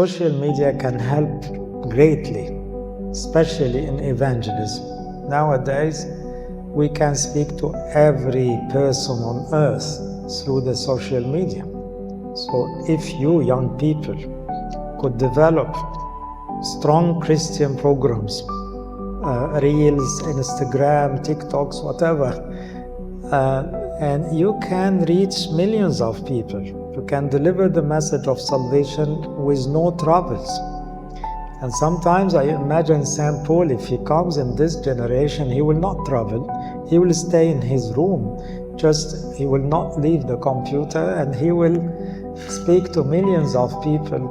Social media can help greatly, especially in evangelism. Nowadays, we can speak to every person on earth through the social media. So if you young people could develop strong Christian programs, Reels, Instagram, TikToks, whatever, and you can reach millions of people. You can deliver the message of salvation with no troubles. And sometimes I imagine St. Paul, if he comes in this generation, he will not travel. He will stay in his room. Just he will not leave the computer, and he will speak to millions of people.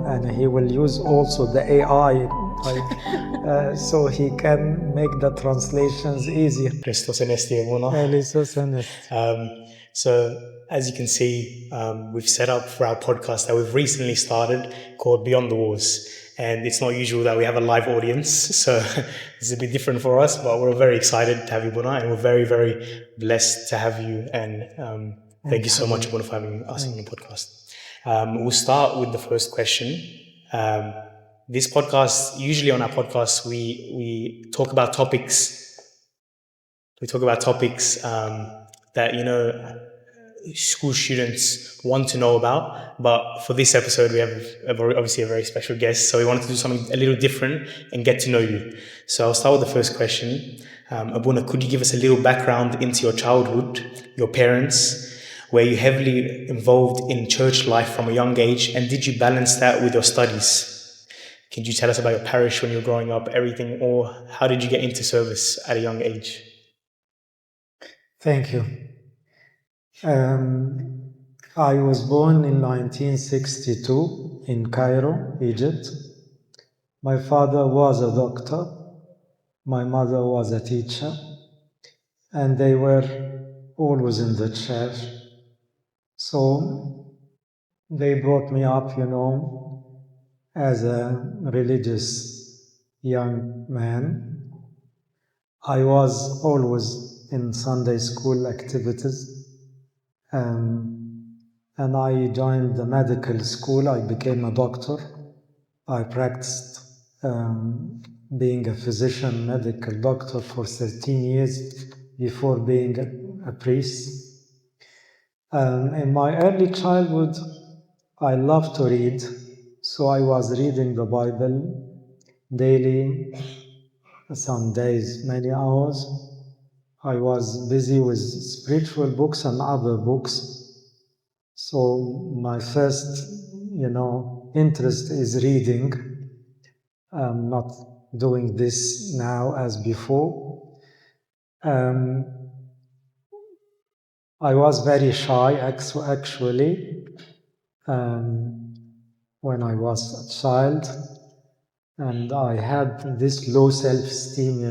And he will use also the AI so he can make the translations easier. Christos Anesti So as you can see, we've set up for our podcast that we've recently started called Beyond the Walls. And it's not usual that we have a live audience, so this is a bit different for us, but we're very excited to have you, Bona, and we're very, very blessed to have you. And thank you so much, Bona, for having us on the podcast. We'll start with the first question. This podcast, usually on our podcast, we talk about topics. We talk about topics that, school students want to know about. But for this episode, we have obviously a very special guest. So we wanted to do something a little different and get to know you. So I'll start with the first question. Abuna, could you give us a little background into your childhood, your parents? Were you heavily involved in church life from a young age? And did you balance that with your studies? Can you tell us about your parish when you were growing up, everything? Or how did you get into service at a young age? Thank you. I was born in 1962 in Cairo, Egypt. My father was a doctor. My mother was a teacher. And they were always in the church. So they brought me up, as a religious young man. I was always in Sunday school activities. And I joined the medical school. I became a doctor. I practiced being a physician, medical doctor for 13 years before being a priest. In my early childhood, I loved to read, so I was reading the Bible daily, some days, many hours. I was busy with spiritual books and other books. So my first, interest is reading. I'm not doing this now as before. I was very shy, actually, when I was a child. And I had this low self-esteem,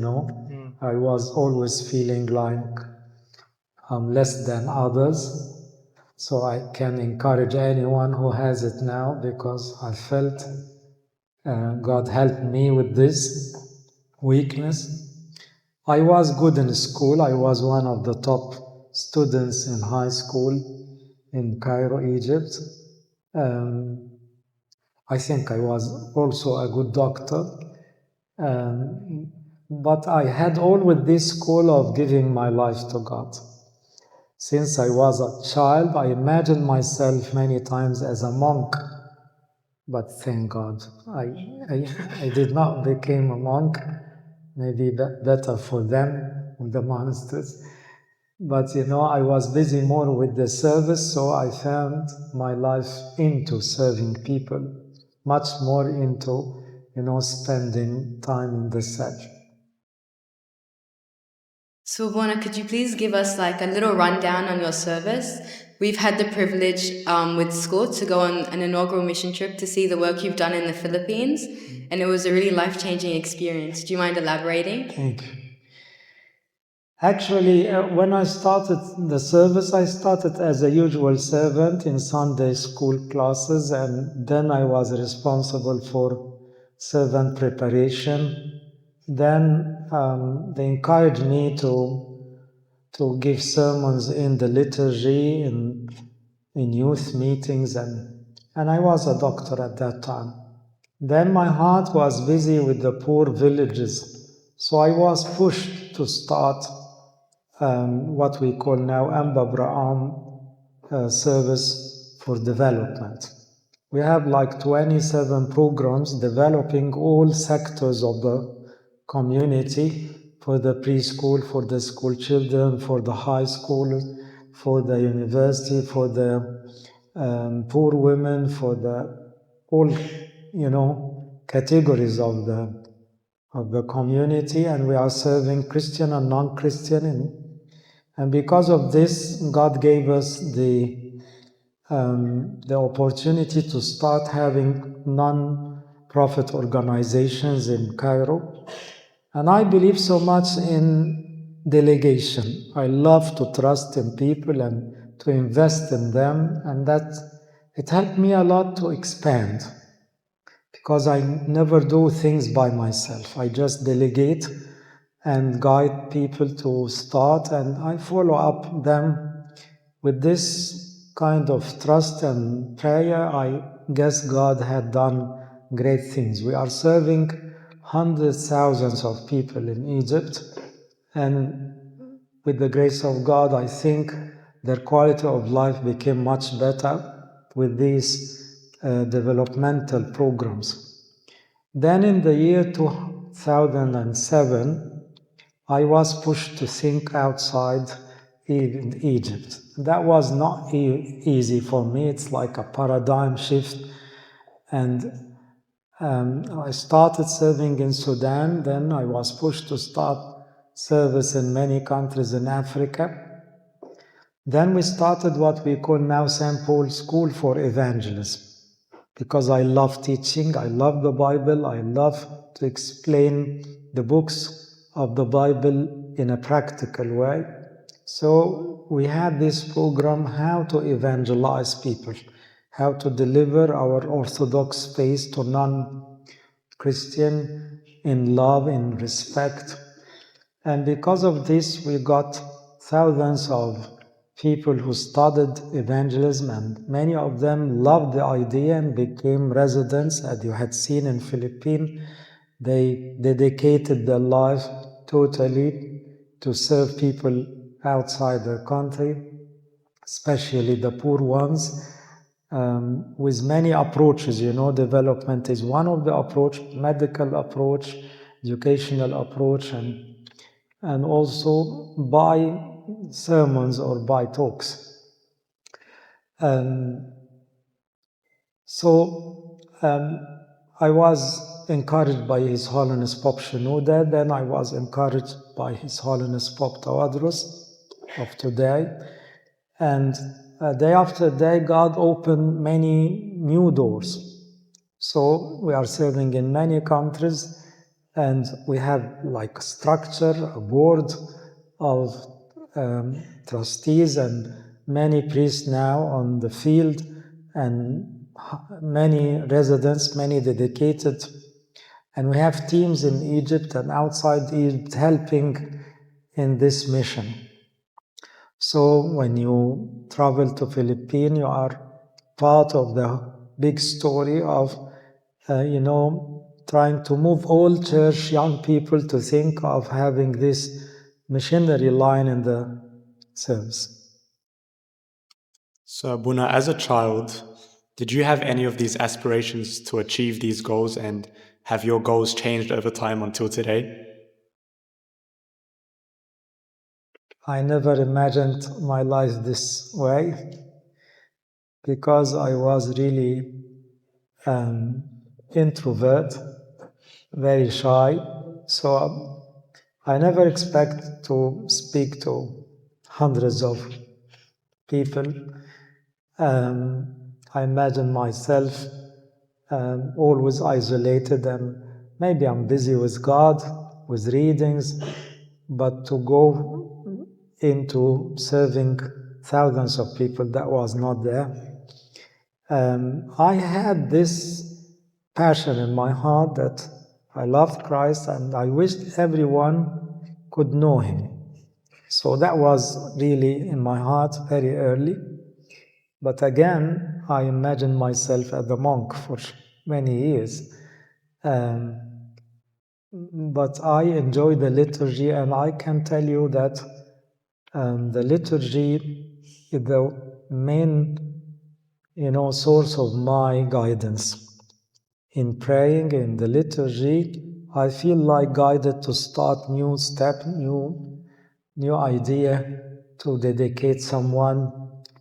I was always feeling like I'm less than others. So I can encourage anyone who has it now, because I felt God helped me with this weakness. I was good in school. I was one of the top students in high school in Cairo, Egypt. I think I was also a good doctor. But I had always this goal of giving my life to God. Since I was a child, I imagined myself many times as a monk. But thank God, I did not become a monk. Maybe better for them, the monsters. But I was busy more with the service, so I found my life into serving people, much more into, spending time in the church. So, Bona, could you please give us like a little rundown on your service? We've had the privilege with school to go on an inaugural mission trip to see the work you've done in the Philippines, and it was a really life-changing experience. Do you mind elaborating? Thank you. Actually, when I started the service, I started as a usual servant in Sunday school classes, and then I was responsible for servant preparation. Then they encouraged me to give sermons in the liturgy, in youth meetings, and and I was a doctor at that time. Then my heart was busy with the poor villages, so I was pushed to start what we call now Amba Braham service for development. We have like 27 programs developing all sectors of the community, for the preschool, for the school children, for the high school, for the university, for the poor women, for the all, categories of the community, and we are serving Christian and non-Christian. And because of this, God gave us the opportunity to start having non-profit organizations in Cairo. And I believe so much in delegation. I love to trust in people and to invest in them, and that it helped me a lot to expand, because I never do things by myself. I just delegate and guide people to start, and I follow up them with this kind of trust and prayer. I guess God had done great things. We are serving hundreds, thousands of people in Egypt, and with the grace of God, I think their quality of life became much better with these developmental programs. Then in the year 2007, I was pushed to think outside Egypt. That was not easy for me. It's like a paradigm shift. And I started serving in Sudan. Then I was pushed to start service in many countries in Africa. Then we started what we call now St. Paul School for Evangelism, because I love teaching, I love the Bible, I love to explain the books of the Bible in a practical way. So we had this program, how to evangelize people, how to deliver our Orthodox faith to non-Christian in love, in respect. And because of this, we got thousands of people who studied evangelism, and many of them loved the idea and became residents. As you had seen in Philippines, they dedicated their life totally to serve people outside their country, especially the poor ones, with many approaches. Development is one of the approach, medical approach, educational approach, and also by sermons or by talks. So I was encouraged by His Holiness Pope Shenouda, then I was encouraged by His Holiness Pope Tawadros of today, and day after day God opened many new doors. So we are serving in many countries, and we have like a structure, a board of trustees and many priests now on the field, and many residents, many dedicated. And we have teams in Egypt and outside Egypt helping in this mission. So when you travel to Philippines, you are part of the big story of, trying to move all church young people to think of having this missionary line in the service. So, Buna, as a child, did you have any of these aspirations to achieve these goals, and have your goals changed over time until today? I never imagined my life this way, because I was really introvert, very shy. So I never expect to speak to hundreds of people. I imagine myself always isolated, and maybe I'm busy with God, with readings, but to go into serving thousands of people, that was not there. I had this passion in my heart that I loved Christ and I wished everyone could know Him. So that was really in my heart very early. But again, I imagined myself as a monk for many years. But I enjoy the liturgy, and I can tell you that the liturgy is the main, source of my guidance. In praying in the liturgy, I feel like guided to start new step, new idea, to dedicate someone,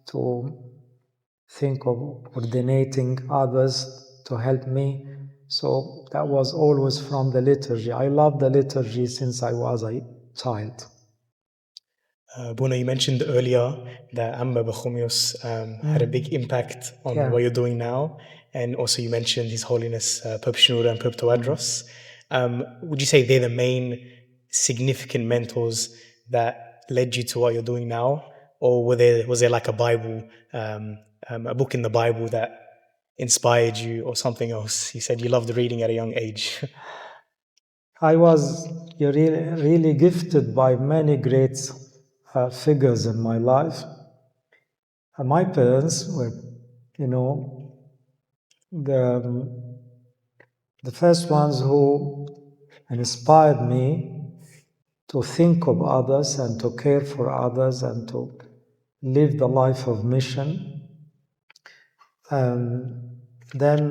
to think of ordinating others to help me. So that was always from the liturgy. I love the liturgy since I was a child. Buna, you mentioned earlier that Amma Bakhumios had a big impact on Yeah. what you're doing now. And also you mentioned His Holiness Pope Shenouda and Pope Tawadros. Would you say they're the main significant mentors that led you to what you're doing now? Or was there like a Bible, a book in the Bible that inspired you, or something else? You said you loved reading at a young age. I was really gifted by many great figures in my life. My parents were, the first ones who inspired me to think of others and to care for others and to live the life of mission. Then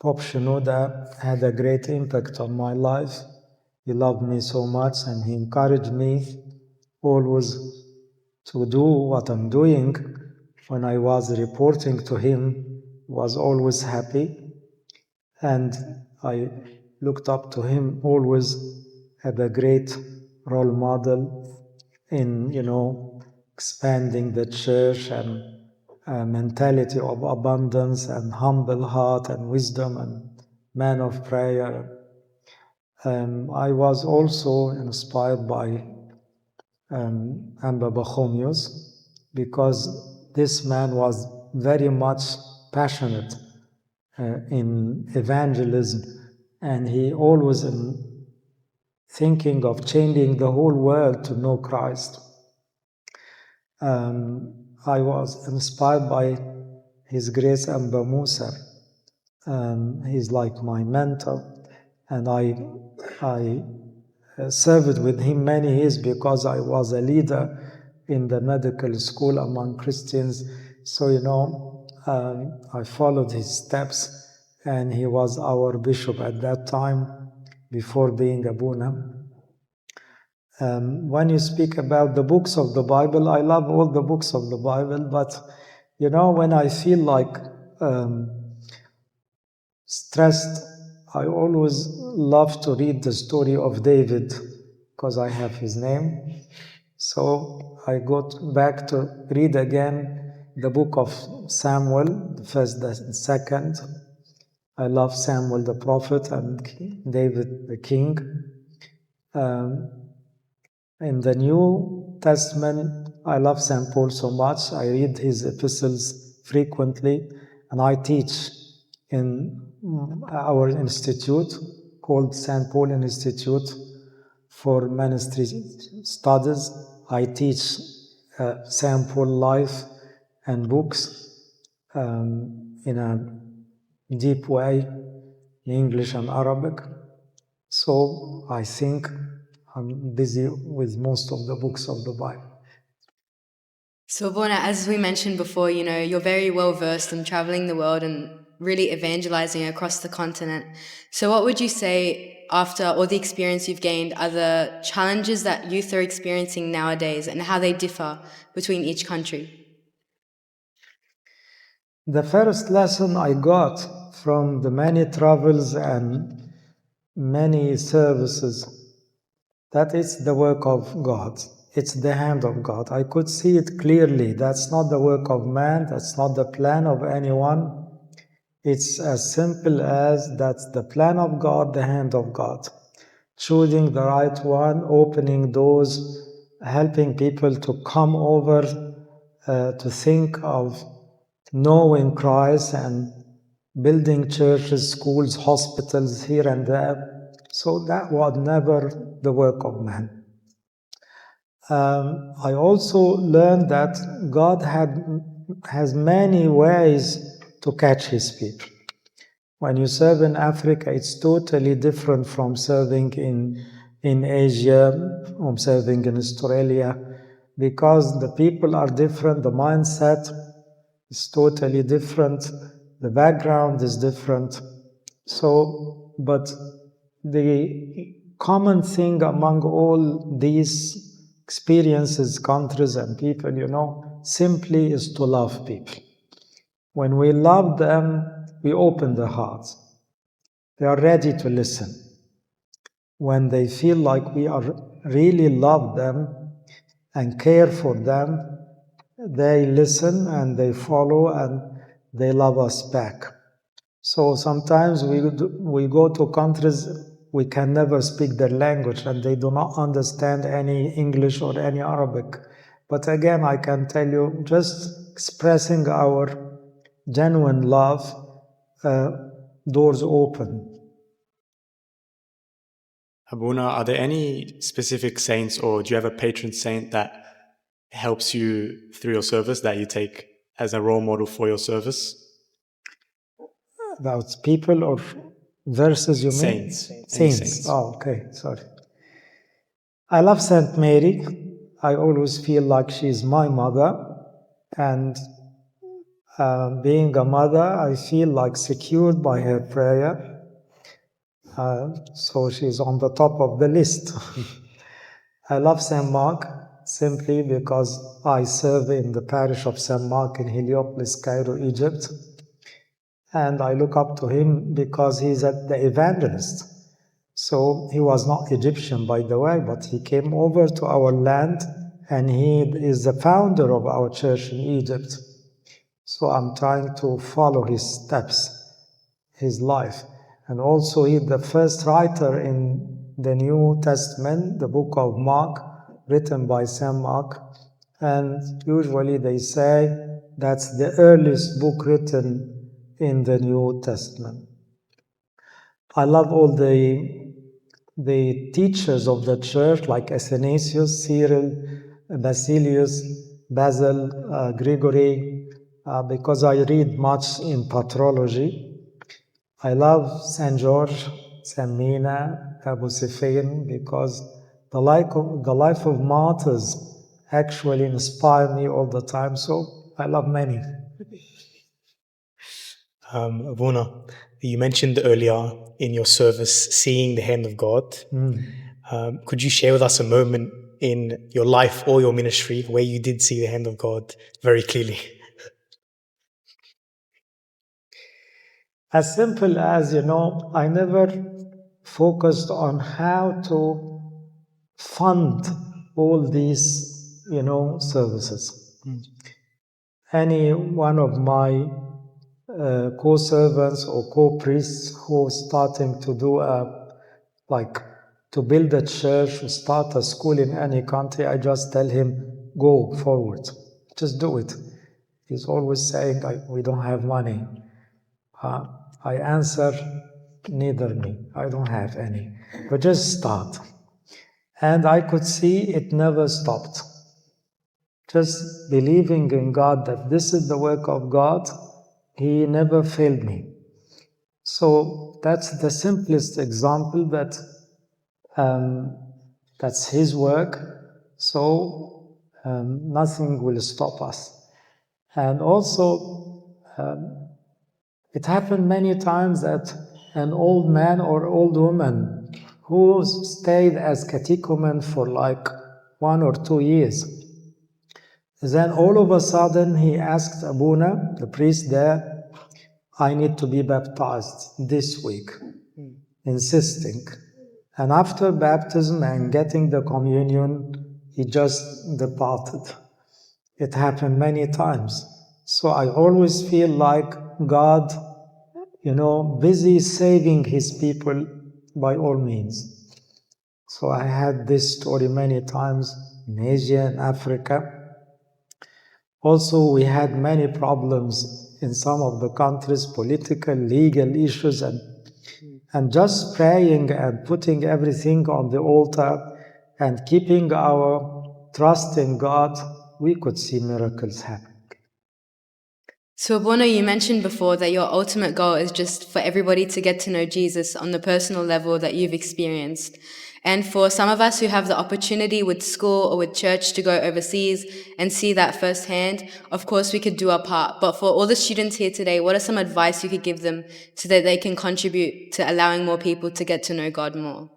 Pope Shenouda had a great impact on my life. He loved me so much and he encouraged me always to do what I'm doing. When I was reporting to him, he was always happy. And I looked up to him always as a great role model in, expanding the church and a mentality of abundance and humble heart and wisdom and man of prayer. I was also inspired by Amba Bachomius because this man was very much passionate in evangelism, and he always thinking of changing the whole world to know Christ. I was inspired by His Grace Amba Musa. He's like my mentor, and I served with him many years because I was a leader in the medical school among Christians. So, I followed his steps, and he was our bishop at that time before being Abuna. When you speak about the books of the Bible, I love all the books of the Bible, but when I feel like stressed, I always love to read the story of David because I have his name. So I go back to read again the book of Samuel, the first, the second. I love Samuel the prophet and David the king. In the New Testament, I love St. Paul so much. I read his epistles frequently, and I teach in our institute called St. Paul Institute for Ministry Studies. I teach St. Paul life and books in a deep way, in English and Arabic. So I think I'm busy with most of the books of the Bible. So, Bona, as we mentioned before, you're very well versed in traveling the world and really evangelizing across the continent. So, what would you say, after all the experience you've gained, are the challenges that youth are experiencing nowadays and how they differ between each country? The first lesson I got from the many travels and many services, that it's the work of God. It's the hand of God. I could see it clearly. That's not the work of man. That's not the plan of anyone. It's as simple as that's the plan of God, the hand of God. Choosing the right one, opening doors, helping people to come over, to think of knowing Christ and building churches, schools, hospitals here and there. So that was never the work of man. I also learned that God had has many ways to catch his people. When you serve in Africa, it's totally different from serving in Asia, from serving in Australia, because the people are different, the mindset is totally different, the background is different. So, but the common thing among all these experiences, countries, and people, simply is to love people. When we love them, we open their hearts. They are ready to listen. When they feel like we are really love them and care for them, they listen and they follow and they love us back. So sometimes we go to countries we can never speak their language and they do not understand any English or any Arabic. But again, I can tell you, just expressing our genuine love, doors open. Abuna, are there any specific saints or do you have a patron saint that helps you through your service that you take as a role model for your service? About people or verses, you mean? Saints. Any Saints. Oh, okay, sorry. I love Saint Mary. I always feel like she's my mother. And being a mother, I feel like secured by her prayer. So she's on the top of the list. I love St. Mark simply because I serve in the parish of St. Mark in Heliopolis, Cairo, Egypt. And I look up to him because he's the evangelist. So he was not Egyptian, by the way, but he came over to our land and he is the founder of our church in Egypt. So I'm trying to follow his steps, his life. And also he's the first writer in the New Testament, the book of Mark, written by St. Mark. And usually they say that's the earliest book written in the New Testament. I love all the teachers of the church like Athanasius, Cyril, Basilius, Basil, Gregory, because I read much in patrology. I love St. George, St. Mina, Abu Sufyan, because the life of martyrs actually inspire me all the time. So I love many. Abuna, you mentioned earlier in your service seeing the hand of God. Could you share with us a moment in your life or your ministry where you did see the hand of God very clearly? As simple as, I never focused on how to fund all these, services. Any one of my co-servants or co-priests who starting to do to build a church, to start a school in any country, I just tell him, go forward, just do it. He's always saying, we don't have money. I answer, neither me, I don't have any, but just start. And I could see it never stopped. Just believing in God that this is the work of God, He never failed me. So that's the simplest example that that's His work. So nothing will stop us. And also, it happened many times that an old man or old woman who stayed as catechumen for like 1 or 2 years. Then all of a sudden he asked Abuna, the priest there, I need to be baptized this week, insisting. And after baptism and getting the communion, he just departed. It happened many times. So I always feel like God, busy saving His people by all means. So I had this story many times in Asia and Africa. Also, we had many problems in some of the countries, political, legal issues, and just praying and putting everything on the altar and keeping our trust in God, we could see miracles happen. So, Bono, you mentioned before that your ultimate goal is just for everybody to get to know Jesus on the personal level that you've experienced. And for some of us who have the opportunity with school or with church to go overseas and see that firsthand, of course, we could do our part. But for all the students here today, what are some advice you could give them so that they can contribute to allowing more people to get to know God more?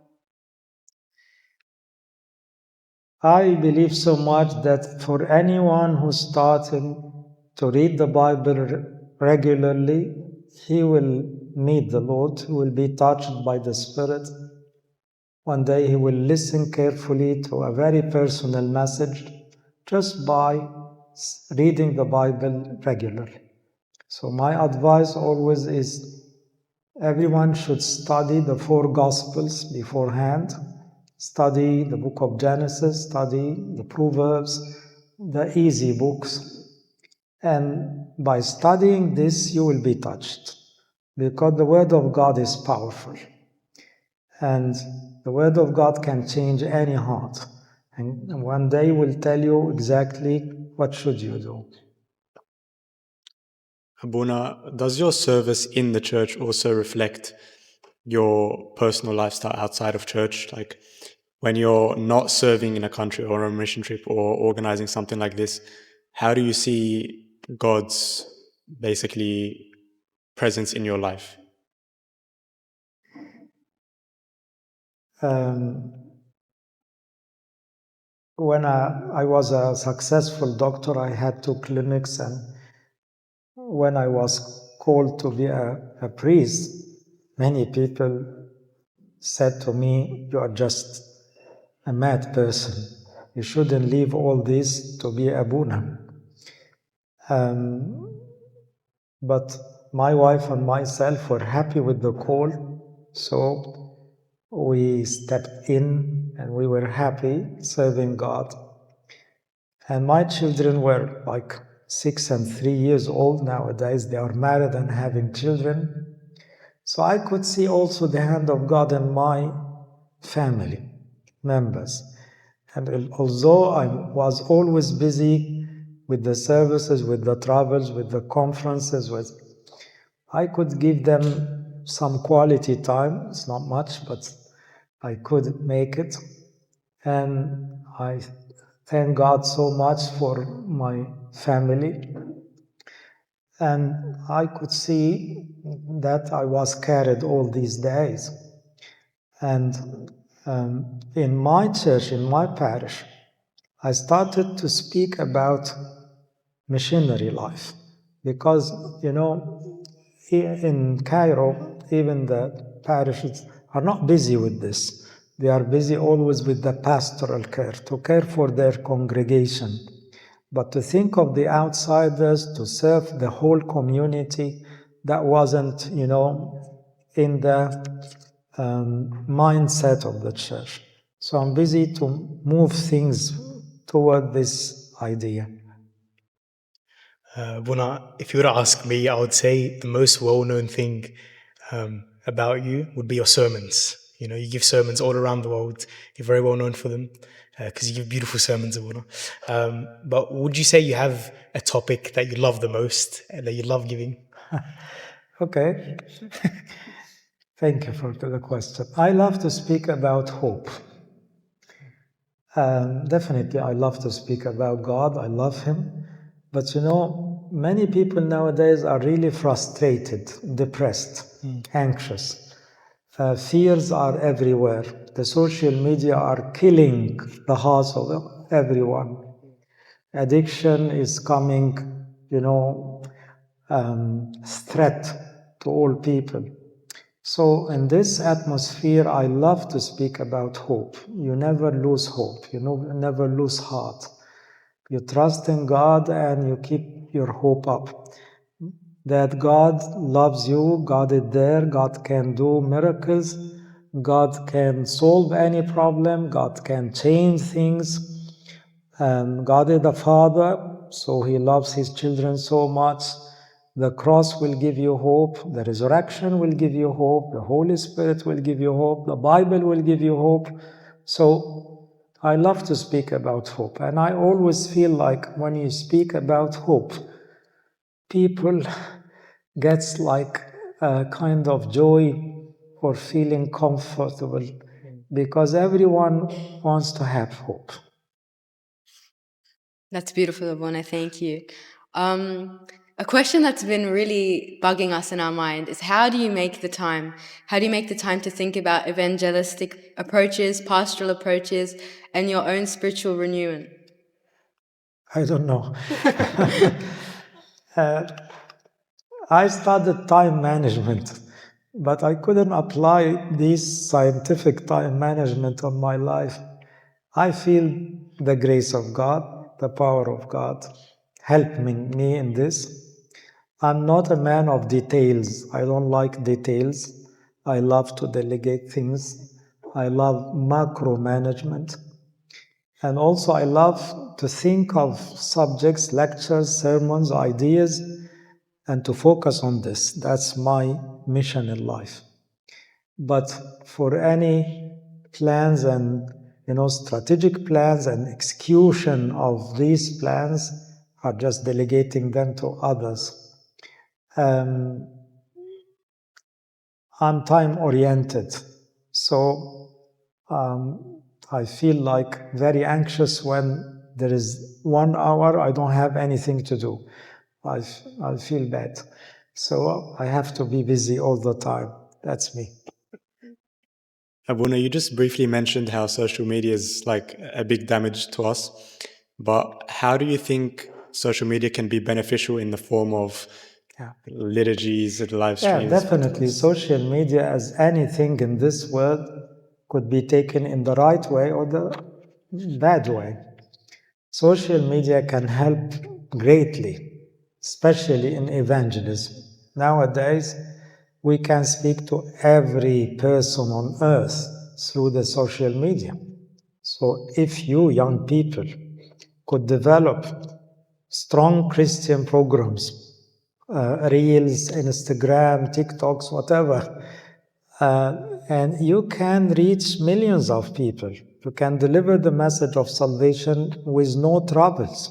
I believe so much that for anyone who's starting to read the Bible regularly, he will meet the Lord, he will be touched by the Spirit. One day he will listen carefully to a very personal message just by reading the Bible regularly. So my advice always is everyone should study the 4 Gospels beforehand, study the book of Genesis, study the Proverbs, the easy books. And by studying this, you will be touched because the Word of God is powerful. And the Word of God can change any heart. And one day will tell you exactly what should you do. Abuna, does your service in the church also reflect your personal lifestyle outside of church? Like when you're not serving in a country or on a mission trip or organizing something like this, how do you see God's basically presence in your life? When I was a successful doctor, I had 2 clinics, and when I was called to be a priest, many people said to me, "You are just a mad person. You shouldn't leave all this to be a Abuna." But my wife and myself were happy with the call, so we stepped in and we were happy serving God. And my children were like 6 and 3 years old nowadays. They are married and having children. So I could see also the hand of God in my family members. And although I was always busy with the services, with the travels, with the conferences, I could give them some quality time. It's not much, but I could make it. And I thank God so much for my family. And I could see that I was carried all these days. And in my church, in my parish, I started to speak about missionary life because, in Cairo, even the parishes are not busy with this. They are busy always with the pastoral care, to care for their congregation. But to think of the outsiders, to serve the whole community, that wasn't, in the mindset of the church. So I'm busy to move things toward this idea. Buna, if you were to ask me, I would say the most well-known thing about you would be your sermons. You give sermons all around the world. You're very well known for them because you give beautiful sermons, Buna. But would you say you have a topic that you love the most and that you love giving? Okay. Thank you for the question. I love to speak about hope. Definitely, I love to speak about God. I love Him. But many people nowadays are really frustrated, depressed, anxious. Fears are everywhere. The social media are killing the hearts of everyone. Addiction is coming, threat to all people. So in this atmosphere, I love to speak about hope. You never lose hope. You never lose heart. You trust in God and you keep your hope up. That God loves you, God is there, God can do miracles, God can solve any problem, God can change things. God is the Father, so He loves His children so much. The cross will give you hope. The resurrection will give you hope. The Holy Spirit will give you hope. The Bible will give you hope. So I love to speak about hope. And I always feel like when you speak about hope, people gets like a kind of joy or feeling comfortable because everyone wants to have hope. That's beautiful, Abona. Thank you. A question that's been really bugging us in our mind is how do you make the time? How do you make the time to think about evangelistic approaches, pastoral approaches, and your own spiritual renewal? I don't know. I studied time management, but I couldn't apply this scientific time management on my life. I feel the grace of God, the power of God helping me in this. I'm not a man of details. I don't like details. I love to delegate things. I love macro management. And also, I love to think of subjects, lectures, sermons, ideas, and to focus on this. That's my mission in life. But for any plans and strategic plans and execution of these plans are just delegating them to others. I'm time oriented, so I feel like very anxious when there is 1 hour I don't have anything to do. I feel bad. So I have to be busy all the time. That's me. Abuna, you just briefly mentioned how social media is like a big damage to us, but how do you think social media can be beneficial in the form of liturgies and live streams? Yeah, definitely. Social media, as anything in this world, could be taken in the right way or the bad way. Social media can help greatly, especially in evangelism. Nowadays, we can speak to every person on earth through the social media. So if you young people could develop strong Christian programs, Reels, Instagram, TikToks, whatever, and you can reach millions of people. You can deliver the message of salvation with no troubles.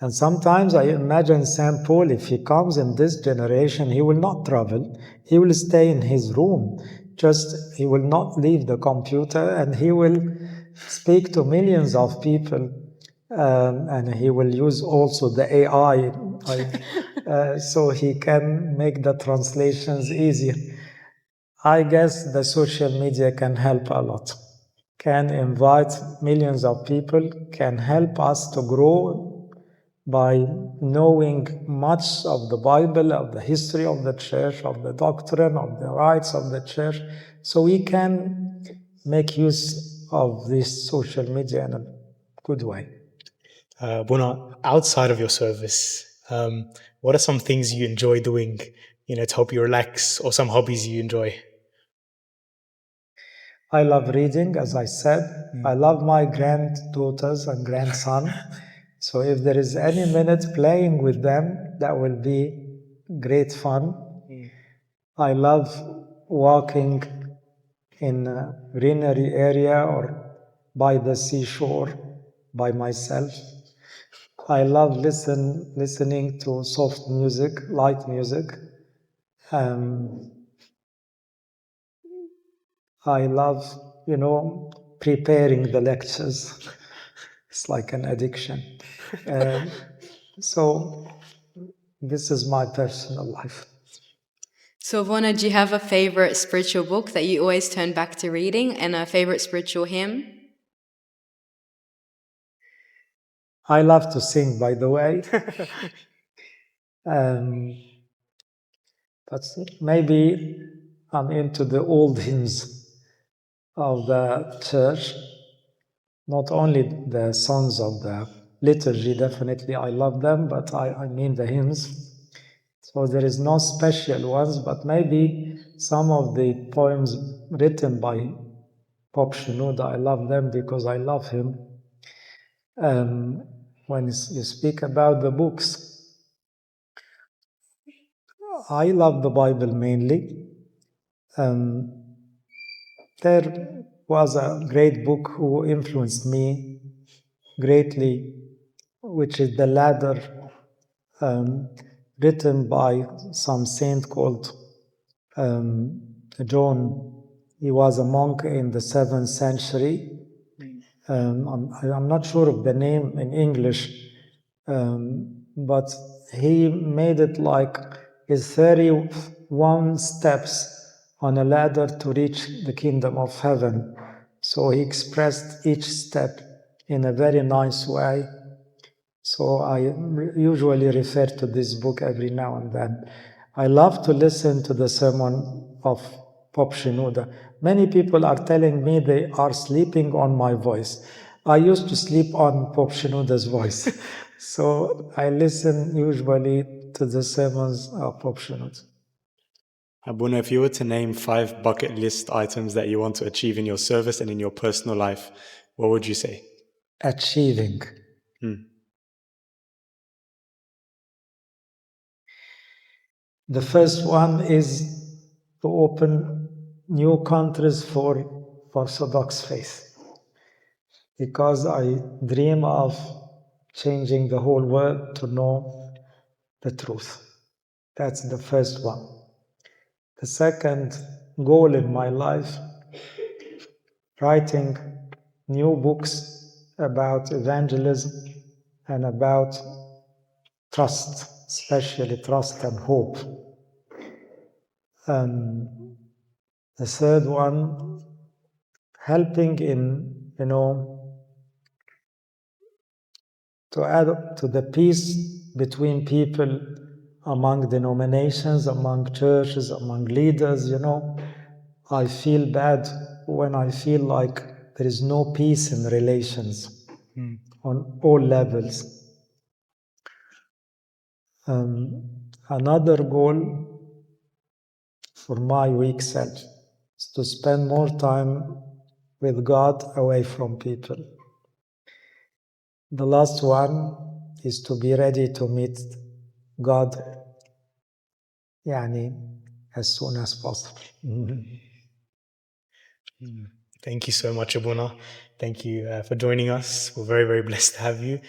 And sometimes I imagine St. Paul, if he comes in this generation, he will not travel. He will stay in his room. Just, he will not leave the computer and he will speak to millions of people. And he will use also the AI so he can make the translations easier. I guess the social media can help a lot, can invite millions of people, can help us to grow by knowing much of the Bible, of the history of the church, of the doctrine, of the rights of the church. So we can make use of this social media in a good way. Buna, outside of your service, what are some things you enjoy doing, to help you relax, or some hobbies you enjoy? I love reading, as I said. I love my granddaughters and grandson. So if there is any minute playing with them, that will be great fun. I love walking in a greenery area or by the seashore by myself. I love listening to soft music, light music. I love, preparing the lectures. It's like an addiction. So this is my personal life. So, Vona, do you have a favorite spiritual book that you always turn back to reading and a favorite spiritual hymn? I love to sing, by the way. But maybe I'm into the old hymns of the church, not only the songs of the liturgy, definitely I love them, but I mean the hymns. So there is no special ones, but maybe some of the poems written by Pope Shenouda, I love them because I love him. When you speak about the books, I love the Bible mainly. There was a great book who influenced me greatly, which is The Ladder. written by some saint called John. He was a monk in the 7th century. I'm not sure of the name in English, but he made it like his 31 steps on a ladder to reach the kingdom of heaven. So he expressed each step in a very nice way. So I usually refer to this book every now and then. I love to listen to the sermon of Pope Shenouda. Many people are telling me they are sleeping on my voice. I used to sleep on Pope Shenouda's voice. So I listen usually to the sermons of Pope Shenouda. Abuna, if you were to name 5 bucket list items that you want to achieve in your service and in your personal life, what would you say? Achieving. The first one is to open new countries for Orthodox faith, because I dream of changing the whole world to know the truth. That's the first one. The second goal in my life, writing new books about evangelism and about trust, especially trust and hope. The third one, helping in, to add to the peace between people, among denominations, among churches, among leaders, I feel bad when I feel like there is no peace in relations on all levels. Another goal for my weak self is to spend more time with God away from people. The last one is to be ready to meet God as soon as possible. Thank you so much, Abuna. Thank you for joining us. We're very, very blessed to have you.